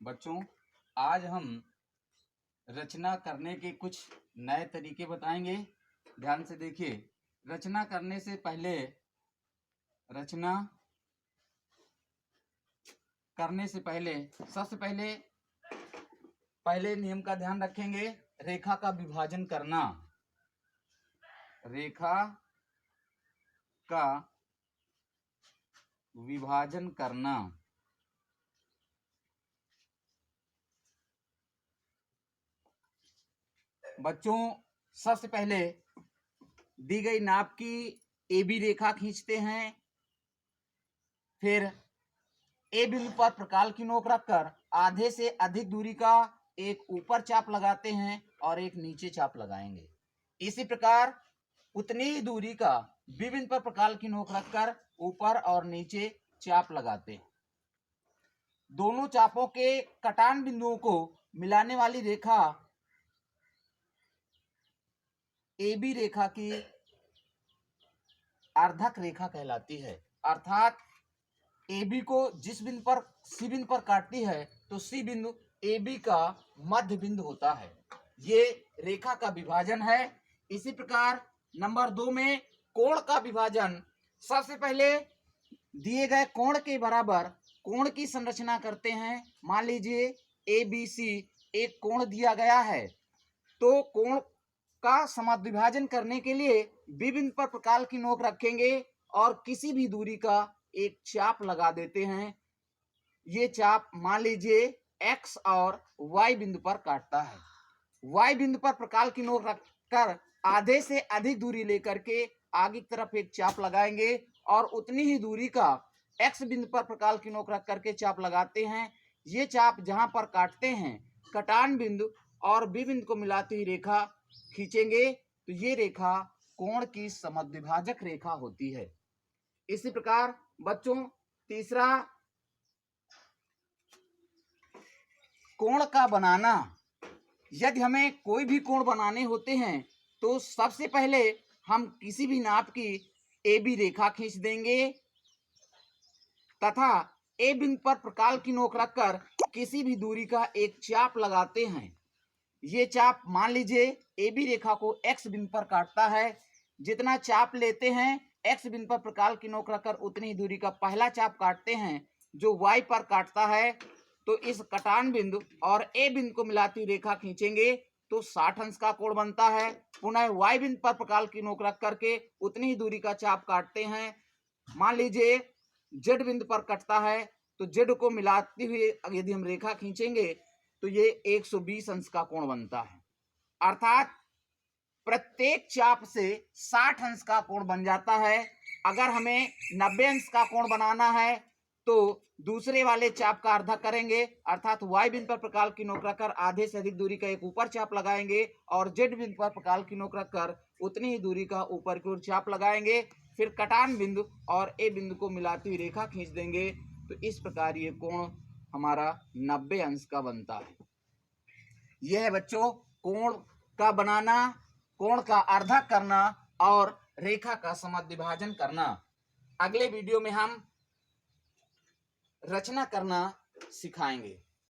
बच्चों, आज हम रचना करने के कुछ नए तरीके बताएंगे। ध्यान से देखिए। रचना करने से पहले सबसे पहले नियम का ध्यान रखेंगे। रेखा का विभाजन करना। रेखा का विभाजन करना। बच्चों, सबसे पहले दी गई नाप की AB रेखा खींचते हैं। फिर A बिंदु पर प्रकाल की नोक रखकर आधे से अधिक दूरी का एक ऊपर चाप लगाते हैं और एक नीचे चाप लगाएंगे। इसी प्रकार उतनी ही दूरी का B बिंदु पर प्रकाल की नोक रखकर ऊपर और नीचे चाप लगाते हैं। दोनों चापों के कटान बिंदुओं को मिलाने वाली रेखा AB रेखा की अर्धक रेखा कहलाती है। अर्थात AB को जिस बिंदु पर C बिंदु पर काटती है तो C बिंदु AB का मध्य बिंदु होता है। ये रेखा का विभाजन है। इसी प्रकार नंबर 2 में कोण का विभाजन। सबसे पहले दिए गए कोण के बराबर कोण की संरचना करते हैं। मान लीजिए ABC एक कोण दिया गया है, तो कोण का समद्विभाजन करने के लिए B बिंदु पर प्रकाल की नोक रखेंगे और किसी भी दूरी का एक चाप लगा देते हैं। ये चाप मान लीजिए X और Y बिंदु पर काटता है। Y बिंदु पर प्रकाल की नोक रखकर आधे से अधिक दूरी लेकर के आगे की तरफ एक चाप लगाएंगे और उतनी ही दूरी का X बिंदु पर प्रकाल की नोक रख करके चाप लगाते हैं। ये चाप जहां पर काटते हैं, कटान बिंदु और B बिंदु को मिलाती हुई रेखा खींचेंगे तो ये रेखा कोण की समद्विभाजक रेखा होती है। इसी प्रकार बच्चों, तीसरा कोण का बनाना। यदि हमें कोई भी कोण बनाने होते हैं तो सबसे पहले हम किसी भी नाप की AB रेखा खींच देंगे तथा A बिंदु पर प्रकाल की नोक रखकर किसी भी दूरी का एक चाप लगाते हैं। ये चाप मान लीजिए AB रेखा को X बिंदु पर काटता है। जितना चाप लेते हैं X बिंदु पर प्रकाल की नोक रखकर उतनी दूरी का पहला चाप काटते हैं जो Y पर काटता है। तो इस कटान बिंदु और A बिंदु को मिलाती रेखा खींचेंगे तो 60 अंश का कोण बनता है। पुनः Y बिंदु पर प्रकाल की नोक रख करके उतनी ही दूरी का चाप काटते हैं। मान लीजिए Z बिंदु पर कटता है तो Z को मिलाती हुई यदि हम रेखा खींचेंगे तो ये 120 अंश का कोण बनता है। अर्थात प्रत्येक चाप से 60 अंश का कोण बन जाता है। अगर हमें 90 अंश का कोण बनाना है तो दूसरे वाले चाप का अर्धा करेंगे, अर्थात Y बिंदु पर प्रकाल की नोक रखकर आधे से अधिक दूरी का एक ऊपर चाप लगाएंगे और Z बिंदु पर प्रकाल की नोक रखकर उतनी ही दूरी का ऊपर की ओर चाप लगाएंगे। फिर कटान बिंदु और A बिंदु को मिलाती हुई रेखा खींच देंगे तो इस प्रकार ये कोण हमारा 90 अंश का बनता है। यह है बच्चों कोण का बनाना, कोण का अर्धा करना और रेखा का समद्विभाजन करना। अगले वीडियो में हम रचना करना सिखाएंगे।